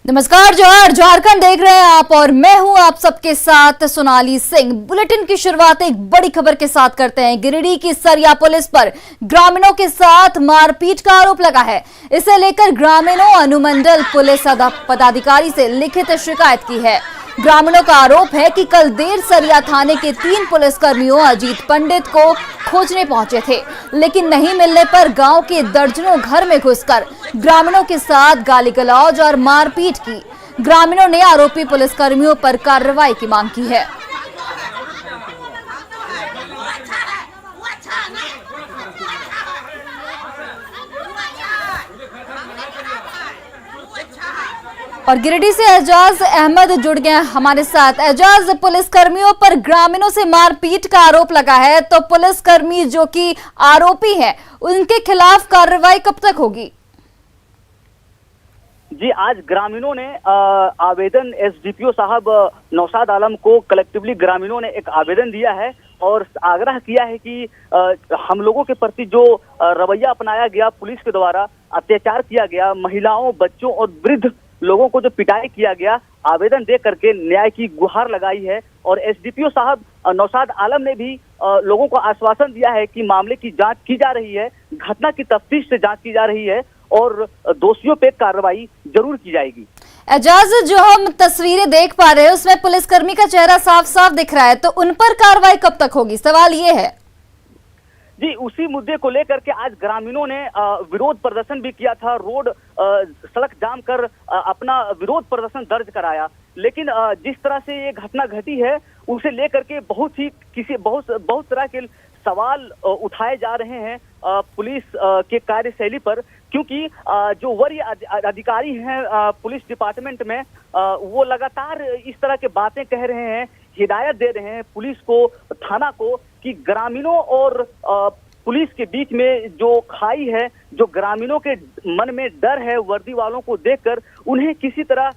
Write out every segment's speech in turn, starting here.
नमस्कार, जोहार, झारखंड देख रहे हैं आप और मैं हूं आप सबके साथ सोनाली सिंह। बुलेटिन की शुरुआत एक बड़ी खबर के साथ करते हैं। गिरिडीह की सरिया पुलिस पर ग्रामीणों के साथ मारपीट का आरोप लगा है। इसे लेकर ग्रामीणों अनुमंडल पुलिस पदाधिकारी से लिखित शिकायत की है। ग्रामीणों का आरोप है कि कल देर सरिया थाने के 3 पुलिसकर्मियों अजीत पंडित को खोजने पहुंचे थे, लेकिन नहीं मिलने पर गांव के दर्जनों घर में घुसकर ग्रामीणों के साथ गाली गलौज और मारपीट की। ग्रामीणों ने आरोपी पुलिसकर्मियों पर कार्रवाई की मांग की है। और गिरिडीह से एजाज अहमद जुड़ गए हमारे साथ। एजाज, पुलिसकर्मियों पर ग्रामीणों से मारपीट का आरोप लगा है, तो पुलिसकर्मी जो कि आरोपी हैं, उनके खिलाफ कार्रवाई कब तक होगी? जी, आज ग्रामीणों ने आवेदन एसडीपीओ साहब नौशाद आलम को कलेक्टिवली ग्रामीणों ने एक आवेदन दिया है और आग्रह किया है कि हम लोगों के प्रति जो रवैया अपनाया गया, पुलिस के द्वारा अत्याचार किया गया, महिलाओं, बच्चों और वृद्ध लोगों को जो पिटाई किया गया, आवेदन दे करके न्याय की गुहार लगाई है। और एसडीपीओ साहब नौशाद आलम ने भी लोगों को आश्वासन दिया है कि मामले की जांच की जा रही है, घटना की तफ्तीश से जांच की जा रही है और दोषियों पे कार्रवाई जरूर की जाएगी। एजाज, जो हम तस्वीरें देख पा रहे हैं उसमें पुलिसकर्मी का चेहरा साफ साफ दिख रहा है, तो उन पर कार्रवाई कब तक होगी? सवाल ये है। जी, उसी मुद्दे को लेकर के आज ग्रामीणों ने विरोध प्रदर्शन भी किया था, रोड सड़क जाम कर अपना विरोध प्रदर्शन दर्ज कराया। लेकिन जिस तरह से ये घटना घटी है उसे लेकर के बहुत तरह के सवाल उठाए जा रहे हैं पुलिस के कार्यशैली पर, क्योंकि जो वरीय अधिकारी हैं पुलिस डिपार्टमेंट में, वो लगातार इस तरह के बातें कह रहे हैं, हिदायत दे रहे हैं पुलिस को, थाना को, कि ग्रामीणों और पुलिस के बीच में जो खाई है, जो ग्रामीणों के मन में डर है वर्दी वालों को देखकर, उन्हें किसी तरह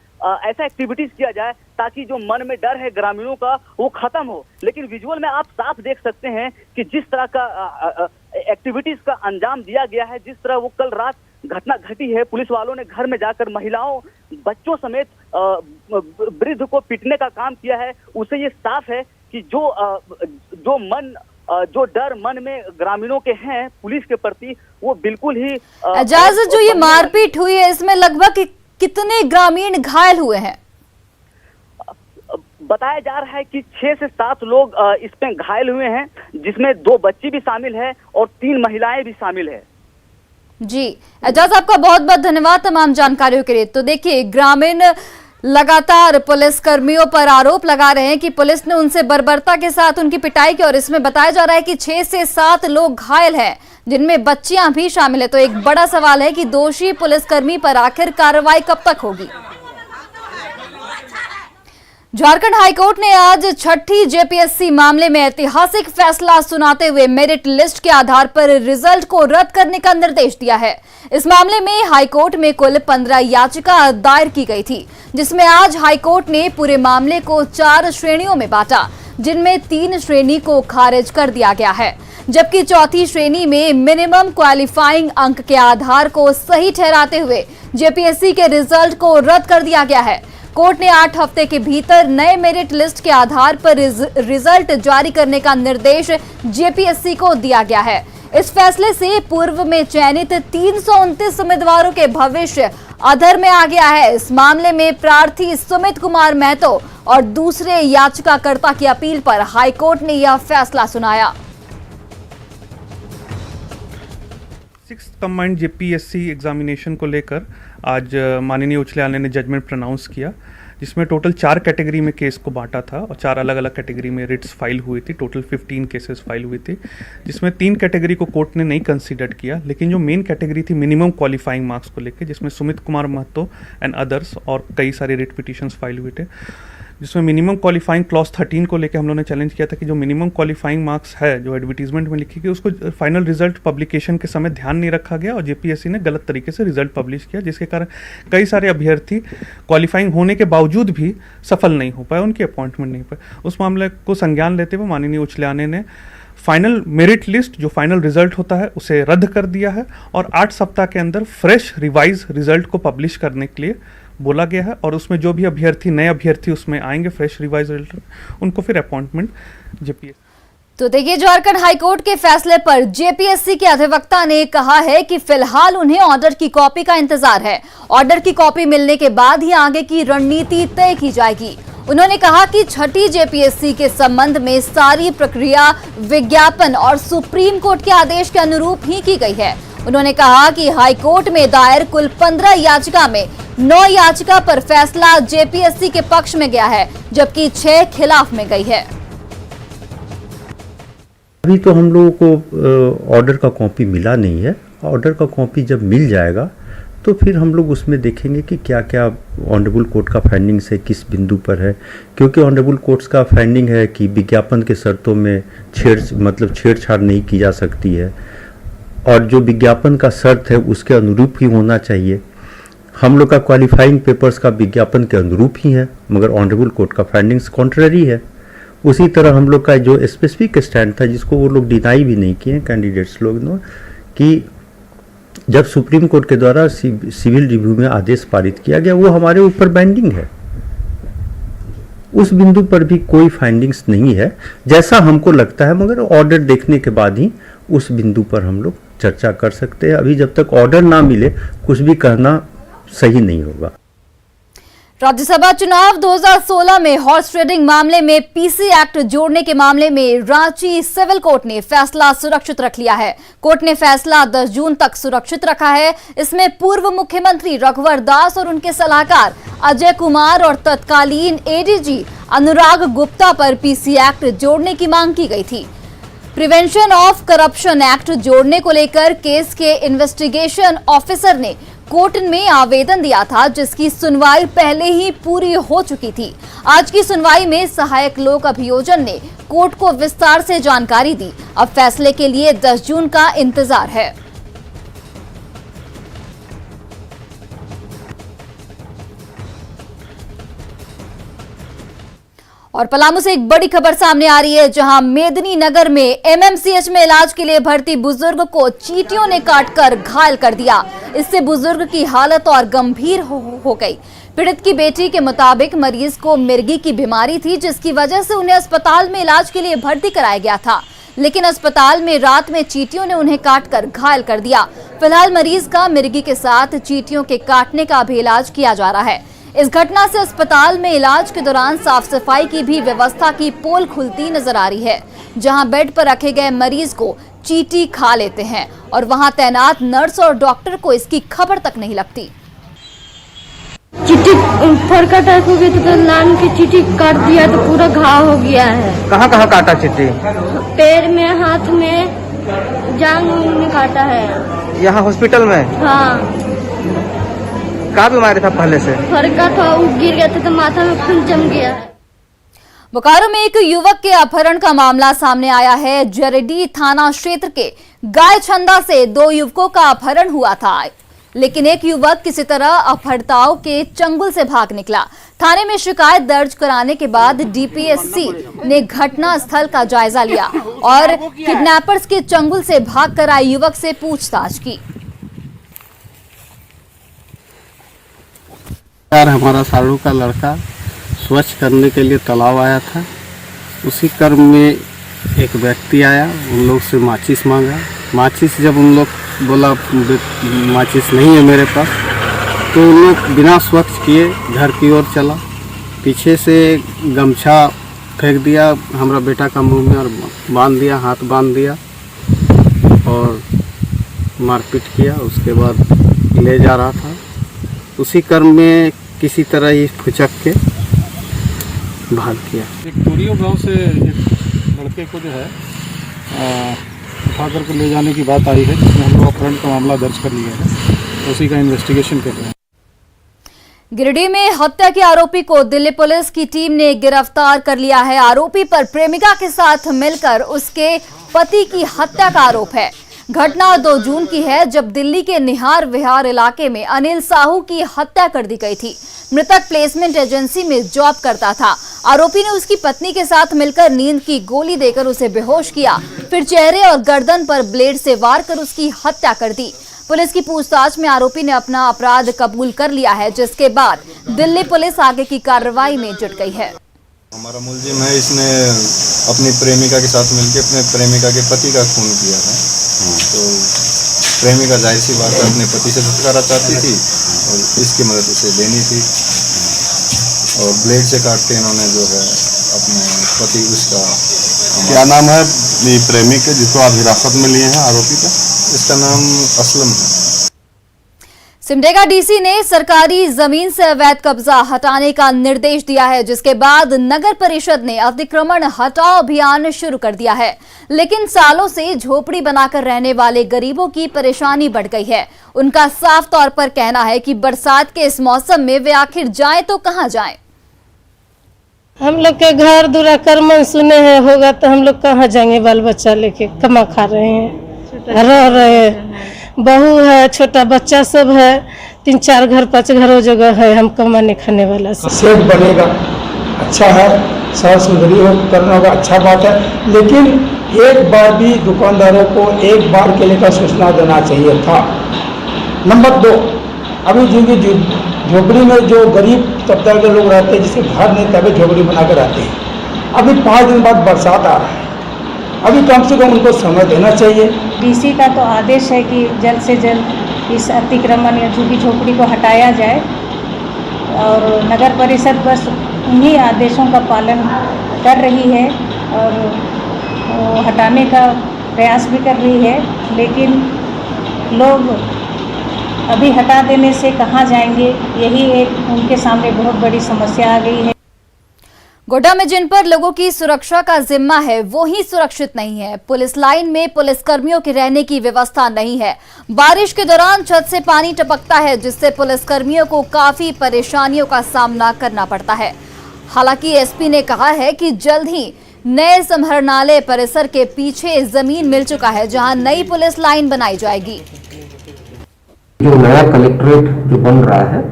ऐसा एक्टिविटीज किया जाए ताकि जो मन में डर है ग्रामीणों का वो खत्म हो। लेकिन विजुअल में आप साफ देख सकते हैं कि जिस तरह का एक्टिविटीज का अंजाम दिया गया है, जिस तरह वो कल रात घटना घटी है, पुलिस वालों ने घर में जाकर महिलाओं, बच्चों समेत वृद्ध को पीटने का काम किया है, उससे ये साफ है कि जो डर मन में ग्रामीणों के हैं पुलिस के प्रति, वो बिल्कुल ही एजाज, जो ये मारपीट हुई है इसमें लगभग कितने ग्रामीण घायल हुए हैं? बताया जा रहा है कि 6 से 7 लोग इसमें घायल हुए हैं, जिसमें 2 बच्ची भी शामिल है और 3 महिलाएं भी शामिल है। जी एजाज, आपका बहुत बहुत धन्यवाद तमाम जानकारियों के लिए। तो देखिए, ग्रामीण लगातार पुलिस कर्मियों पर आरोप लगा रहे हैं कि पुलिस ने उनसे बर्बरता के साथ उनकी पिटाई की, और इसमें बताया जा रहा है कि 6 से 7 लोग घायल हैं, जिनमें बच्चियां भी शामिल है। तो एक बड़ा सवाल है कि दोषी पुलिसकर्मी पर आखिर कार्रवाई कब तक होगी? झारखंड हाईकोर्ट ने आज 6ठी जेपीएससी मामले में ऐतिहासिक फैसला सुनाते हुए मेरिट लिस्ट के आधार पर रिजल्ट को रद्द करने का निर्देश दिया है। इस मामले में हाईकोर्ट में कुल 15 याचिका दायर की गई थी, जिसमें आज हाईकोर्ट ने पूरे मामले को 4 श्रेणियों में बांटा, जिनमें 3 श्रेणी को खारिज कर दिया गया है, जबकि चौथी श्रेणी में मिनिमम क्वालिफाइंग अंक के आधार को सही ठहराते हुए जेपीएससी के रिजल्ट को रद्द कर दिया गया है। कोर्ट ने 8 हफ्ते के भीतर नए मेरिट लिस्ट के आधार पर रिजल्ट जारी करने का निर्देश जेपीएससी को दिया गया है। इस फैसले से पूर्व में चयनित 329 उम्मीदवारों के भविष्य अधर में आ गया है। इस मामले में प्रार्थी सुमित कुमार महतो और दूसरे याचिकाकर्ता की अपील पर हाईकोर्ट ने यह फैसला सुनाया। 6th कंबाइंड जेपीएससी एग्जामिनेशन को लेकर आज माननीय उच्च न्यायालय ने जजमेंट प्रोनाउंस किया, जिसमें टोटल 4 कैटेगरी में केस को बांटा था और 4 अलग अलग कैटेगरी में रिट्स फाइल हुई थी। टोटल 15 केसेस फाइल हुई थी, जिसमें 3 कैटेगरी को कोर्ट ने नहीं कंसीडर किया, लेकिन जो मेन कैटेगरी थी मिनिमम क्वालिफाइंग मार्क्स को लेकर, जिसमें सुमित कुमार महतो एंड अदर्स और कई सारे रिट पिटिशंस फाइल हुए थे, जिसमें मिनिमम क्वालिफाइंग क्लॉज 13 को लेकर हम लोगों ने चैलेंज किया था कि जो मिनिमम क्वालिफाइंग मार्क्स है जो एडवर्टीजमेंट में लिखी गई, उसको फाइनल रिजल्ट पब्लिकेशन के समय ध्यान नहीं रखा गया और जेपीएससी ने गलत तरीके से रिजल्ट पब्लिश किया, जिसके कारण कई सारे अभ्यर्थी क्वालिफाइंग होने के बावजूद भी सफल नहीं हो पाए, उनकी अपॉइंटमेंट नहीं पाए। उस मामले को संज्ञान लेते हुए माननीय उच्च न्यायालय ने फाइनल मेरिट लिस्ट जो फाइनल रिजल्ट होता है उसे रद्द कर दिया है और 8 सप्ताह के अंदर फ्रेश रिवाइज रिजल्ट को पब्लिश करने के लिए बोला गया है और उसमें जो भी अभ्यर्थी नए अभ्यर्थी उसमें आएंगे फ्रेश रिवाइज रिजल्ट, उनको फिर अपॉइंटमेंट जेपीएससी। तो देखिए, झारखंड हाईकोर्ट के फैसले पर जेपीएससी के अधिवक्ता ने कहा है कि फिलहाल उन्हें ऑर्डर की कॉपी का इंतजार है। ऑर्डर की कॉपी मिलने के बाद ही आगे की रणनीति तय की जाएगी। उन्होंने कहा कि छठी जेपीएससी के संबंध में सारी प्रक्रिया विज्ञापन और सुप्रीम कोर्ट के आदेश के अनुरूप ही की गई है। उन्होंने कहा कि हाईकोर्ट में दायर कुल 15 याचिका में 9 याचिका पर फैसला जेपीएससी के पक्ष में गया है, जबकि 6 खिलाफ में गई है। अभी तो हम लोगों को ऑर्डर का कॉपी मिला नहीं है। ऑर्डर का कॉपी जब मिल जाएगा तो फिर हम लोग उसमें देखेंगे कि क्या क्या ऑनरेबल कोर्ट का फाइंडिंग्स है, किस बिंदु पर है। क्योंकि ऑनरेबल कोर्ट्स का फाइंडिंग है कि विज्ञापन के शर्तों में छेड़छाड़ नहीं की जा सकती है और जो विज्ञापन का शर्त है उसके अनुरूप ही होना चाहिए। हम लोग का क्वालिफाइंग पेपर्स का विज्ञापन के अनुरूप ही है, मगर ऑनरेबल कोर्ट का फाइंडिंग्स कॉन्ट्ररी है। उसी तरह हम लोग का जो स्पेसिफिक स्टैंड था, जिसको वो लोग डिनाई भी नहीं किए कैंडिडेट्स लोग ने, कि जब सुप्रीम कोर्ट के द्वारा सिविल रिव्यू में आदेश पारित किया गया वो हमारे ऊपर बाइंडिंग है। उस बिंदु पर भी कोई फाइंडिंग्स नहीं है जैसा हमको लगता है, मगर ऑर्डर देखने के बाद ही उस बिंदु पर हम लोग चर्चा कर सकते हैं। अभी जब तक ऑर्डर ना मिले कुछ भी कहना सही नहीं होगा। राज्यसभा चुनाव 2016 में हॉर्स ट्रेडिंग मामले में पीसी एक्ट जोड़ने के मामले में रांची सिविल कोर्ट ने फैसला सुरक्षित रख लिया है। कोर्ट ने फैसला 10 जून तक सुरक्षित रखा है। इसमें पूर्व मुख्यमंत्री रघुवर दास और उनके सलाहकार अजय कुमार और तत्कालीन एडीजी अनुराग गुप्ता पर पीसी एक्ट जोड़ने की मांग की गई थी। प्रिवेंशन ऑफ करप्शन एक्ट जोड़ने को लेकर केस के इन्वेस्टिगेशन ऑफिसर ने कोर्ट में आवेदन दिया था, जिसकी सुनवाई पहले ही पूरी हो चुकी थी। आज की सुनवाई में सहायक लोक अभियोजन ने कोर्ट को विस्तार से जानकारी दी। अब फैसले के लिए 10 जून का इंतजार है। और पलामू से एक बड़ी खबर सामने आ रही है, जहां मेदिनी नगर में एमएमसीएच में इलाज के लिए भर्ती बुजुर्ग को चींटियों ने काटकर घायल कर दिया। इससे बुजुर्ग की हालत और गंभीर हो गई। पीड़ित की बेटी के मुताबिक मरीज को मिर्गी की बीमारी थी, जिसकी वजह से उन्हें अस्पताल में इलाज के लिए भर्ती कराया गया था, लेकिन अस्पताल में रात में चींटियों ने उन्हें काटकर घायल कर दिया। फिलहाल मरीज का मिर्गी के साथ चींटियों के काटने का भी इलाज किया जा रहा है। इस घटना से अस्पताल में इलाज के दौरान साफ सफाई की भी व्यवस्था की पोल खुलती नजर आ रही है, जहां बेड पर रखे गए मरीज को चींटी खा लेते हैं और वहां तैनात नर्स और डॉक्टर को इसकी खबर तक नहीं लगती। चींटी फड़का टाइप हो गई तो लान की चींटी काट दिया तो पूरा घाव हो गया है। कहाँ कहाँ काटा चींटी? पैर में, हाथ में, जांघ में काटा है। यहाँ हॉस्पिटल में? हाँ। क्या बीमारी था पहले से? फड़का था, वो गिर गया था तो माथा में खून जम गया है। बोकारो में एक युवक के अपहरण का मामला सामने आया है। जरेडी थाना क्षेत्र के गायछंदा से 2 युवकों का अपहरण हुआ था, लेकिन एक युवक किसी तरह अपहर्ताओं के चंगुल से भाग निकला। थाने में शिकायत दर्ज कराने के बाद डीपीएससी ने घटना स्थल का जायजा लिया और किडनैपर्स के चंगुल से भागकर आए युवक से पूछताछ की। यार, हमारा सालू का लड़का स्वच्छ करने के लिए तालाब आया था। उसी क्रम में एक व्यक्ति आया, उन लोग से माचिस मांगा। माचिस जब उन लोग बोला माचिस नहीं है मेरे पास, तो उन लोग बिना स्वच्छ किए घर की ओर चला। पीछे से गमछा फेंक दिया हमारा बेटा का मुंह में और बांध दिया, हाथ बांध दिया और मारपीट किया। उसके बाद ले जा रहा था। उसी क्रम में किसी तरह ही फुचक के भाग किया। एक टोरियो गांव से एक लड़के को जो है उठा करके ले जाने की बात आई है, जिसमें हम लोग अपहरण का मामला दर्ज कर लिया है, तो उसी का इन्वेस्टिगेशन कर रहे हैं। गिरिडीह में हत्या के आरोपी को दिल्ली पुलिस की टीम ने गिरफ्तार कर लिया है। आरोपी पर प्रेमिका के साथ मिलकर उसके पति की हत्या का आरोप है। घटना 2 जून की है, जब दिल्ली के निहार विहार इलाके में अनिल साहू की हत्या कर दी गई थी। मृतक प्लेसमेंट एजेंसी में जॉब करता था। आरोपी ने उसकी पत्नी के साथ मिलकर नींद की गोली देकर उसे बेहोश किया, फिर चेहरे और गर्दन पर ब्लेड से वार कर उसकी हत्या कर दी। पुलिस की पूछताछ में आरोपी ने अपना अपराध कबूल कर लिया है, जिसके बाद दिल्ली पुलिस आगे की कार्रवाई में जुट गई है। हमारा मुलजिम है, इसने अपनी प्रेमिका के साथ मिलकर अपने प्रेमिका के पति का खून किया है। तो प्रेमिका जाहिर सी बात है अपने पति से छुटकारा चाहती थी और इसकी मदद उसे लेनी थी और ब्लेड से काट के इन्होंने जो है अपने पति उसका। क्या नाम है प्रेमिक के जिसको आप हिरासत में लिए हैं आरोपी का? इसका नाम असलम है। सिमडेगा डीसी ने सरकारी जमीन से अवैध कब्जा हटाने का निर्देश दिया है, जिसके बाद नगर परिषद ने अतिक्रमण हटाओ अभियान शुरू कर दिया है। लेकिन सालों से झोपड़ी बनाकर रहने वाले गरीबों की परेशानी बढ़ गई है। उनका साफ तौर पर कहना है कि बरसात के इस मौसम में वे आखिर जाएं तो कहां जाएं। हम लोग के घर दूरा कर्मन सुने हैं होगा तो हम लोग कहाँ जाएंगे? बाल बच्चा लेके कमा खा रहे हैं, रह रहे हैं, बहू है, छोटा बच्चा सब है, 3-4 घर 5 घरों जगह है, हम कमाने खाने वाला सेट बनेगा, अच्छा है, साफ सुथरी हो करना होगा, अच्छा बात है। लेकिन एक बार भी दुकानदारों को एक बार के लिए सूचना देना चाहिए था। नंबर 2, अभी जिनकी झोपड़ी में जो गरीब तबका के लोग रहते हैं, जिसके घर नहीं तभी झोपड़ी बनाकर रहते हैं, अभी 5 दिन बाद बरसात आ रहा है, अभी कम से कम उनको समय देना चाहिए। डीसी का तो आदेश है कि जल्द से जल्द इस अतिक्रमण या झुग्गी झोपड़ी को हटाया जाए और नगर परिषद बस उन्हीं आदेशों का पालन कर रही है और हटाने का प्रयास भी कर रही है। लेकिन लोग अभी हटा देने से कहाँ जाएंगे, यही एक उनके सामने बहुत बड़ी समस्या आ गई है। गोड्डा में जिन पर लोगों की सुरक्षा का जिम्मा है वो ही सुरक्षित नहीं है। पुलिस लाइन में पुलिस कर्मियों के रहने की व्यवस्था नहीं है। बारिश के दौरान छत से पानी टपकता है, जिससे पुलिस कर्मियों को काफी परेशानियों का सामना करना पड़ता है। हालांकि एसपी ने कहा है कि जल्द ही नए समाहरणालय परिसर के पीछे जमीन मिल चुका है, जहां नई पुलिस लाइन बनाई जाएगी। जो नया कलेक्ट्रेट जो बन रहा है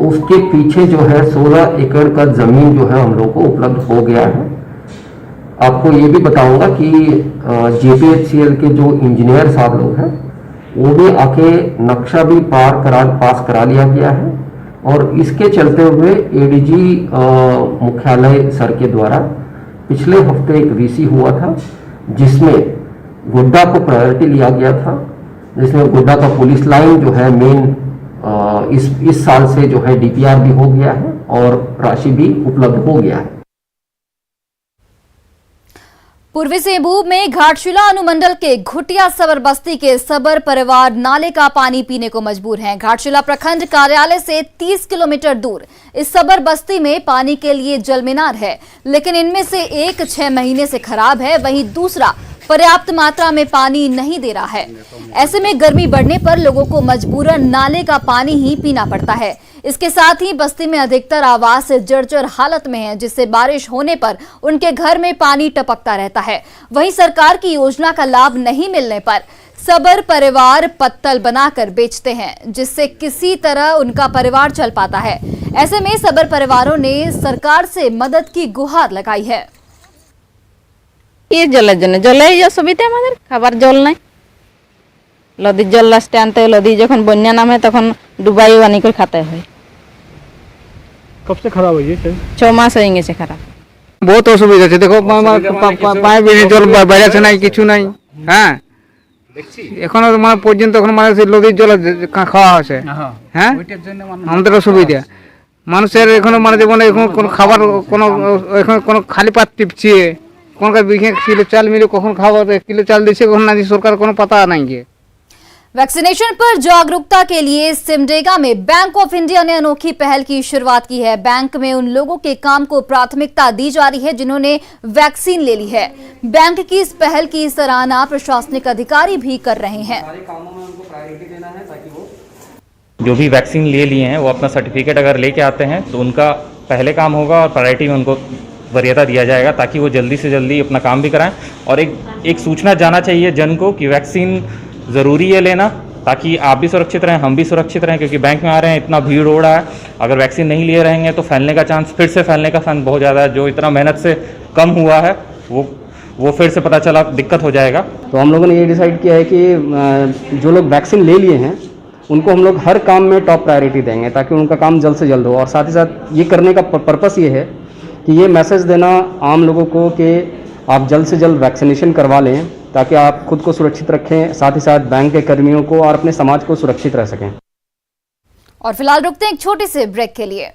उसके पीछे जो है 16 एकड़ का जमीन जो है हम लोग को उपलब्ध हो गया है। आपको ये भी बताऊंगा कि जेपीएचसीएल के जो इंजीनियर साहब लोग हैं वो भी आके नक्शा भी पास करा लिया गया है और इसके चलते हुए एडीजी मुख्यालय सर के द्वारा पिछले हफ्ते एक वीसी हुआ था, जिसमें गोड्डा को प्रायोरिटी लिया गया था, जिसमें गोड्डा का पुलिस लाइन जो है मेन इस साल से जो है डीपीआर भी हो गया है और राशि भी उपलब्ध हो गया है। पूर्वी सिंहभूम में घाटशिला अनुमंडल के घुटिया सबर बस्ती के सबर परिवार नाले का पानी पीने को मजबूर हैं। घाटशिला प्रखंड कार्यालय से 30 किलोमीटर दूर इस सबर बस्ती में पानी के लिए जलमीनार है, लेकिन इनमें से एक 6 महीने से खराब है, वहीं दूसरा पर्याप्त मात्रा में पानी नहीं दे रहा है। ऐसे में गर्मी बढ़ने पर लोगों को मजबूरन नाले का पानी ही पीना पड़ता है। इसके साथ ही बस्ती में अधिकतर आवास जर्जर हालत में हैं, जिससे बारिश होने पर उनके घर में पानी टपकता रहता है। वहीं सरकार की योजना का लाभ नहीं मिलने पर सबर परिवार पत्तल बनाकर बेचते हैं, जिससे किसी तरह उनका परिवार चल पाता है। ऐसे में सबर परिवारों ने सरकार से मदद की गुहार लगाई है। जले सुविधा हमारे खाबार जल नहीं लदी जल लास्टे आनते लदी जखन बन्या नाम है तखन डुबाई वानी कर खाते हैं। कब से खराब है ये? 6 मास होंगे से खराब। बहुत असुविधा है। देखो पाए भी नहीं, जल বাইরে से नहीं কিছু नहीं। হ্যাঁ এখনো মানে পর্যন্ত এখন মানে নদীর জল খাওয়া হচ্ছে। হ্যাঁ আমাদের অসুবিধা মানুষের এখনো মানে যেমন এখন কোনো খাবার কোনো এখন কোনো খালি পাত টিপছে, কোন का किलो चाल मिले कौन खावा किलो चाल दिसे कौन ना सरकार को पता नहीं है। वैक्सीनेशन पर जागरूकता के लिए सिमडेगा में बैंक ऑफ इंडिया ने अनोखी पहल की शुरुआत की है। बैंक में उन लोगों के काम को प्राथमिकता दी जा रही है जिन्होंने वैक्सीन ले ली है। बैंक की इस पहल की सराहना प्रशासनिक अधिकारी भी कर रहे हैं। जो भी वैक्सीन ले लिए हैं वो अपना सर्टिफिकेट अगर लेके आते हैं तो उनका पहले काम होगा और प्रायोरिटी में उनको वरीयता दिया जाएगा, ताकि वो जल्दी से जल्दी अपना काम भी कराएं। और एक सूचना जाना चाहिए जन को कि वैक्सीन ज़रूरी है लेना, ताकि आप भी सुरक्षित रहें, हम भी सुरक्षित रहें, क्योंकि बैंक में आ रहे हैं, इतना भीड़ हो रहा है। अगर वैक्सीन नहीं लिए रहेंगे तो फैलने का चांस, फिर से फैलने का चांस बहुत ज़्यादा है। जो इतना मेहनत से कम हुआ है वो वो फिर से पता चला दिक्कत हो जाएगा। तो हम लोगों ने ये डिसाइड किया है कि जो लोग वैक्सीन ले लिए हैं उनको हम लोग हर काम में टॉप प्रायोरिटी देंगे ताकि उनका काम जल्द से जल्द हो। और साथ ही साथ ये करने का पर्पस ये है कि ये मैसेज देना आम लोगों को कि आप जल्द से जल्द वैक्सीनेशन करवा लें ताकि आप खुद को सुरक्षित रखें, साथ ही साथ बैंक के कर्मियों को और अपने समाज को सुरक्षित रह सकें। और फिलहाल रुकते हैं एक छोटे से ब्रेक के लिए।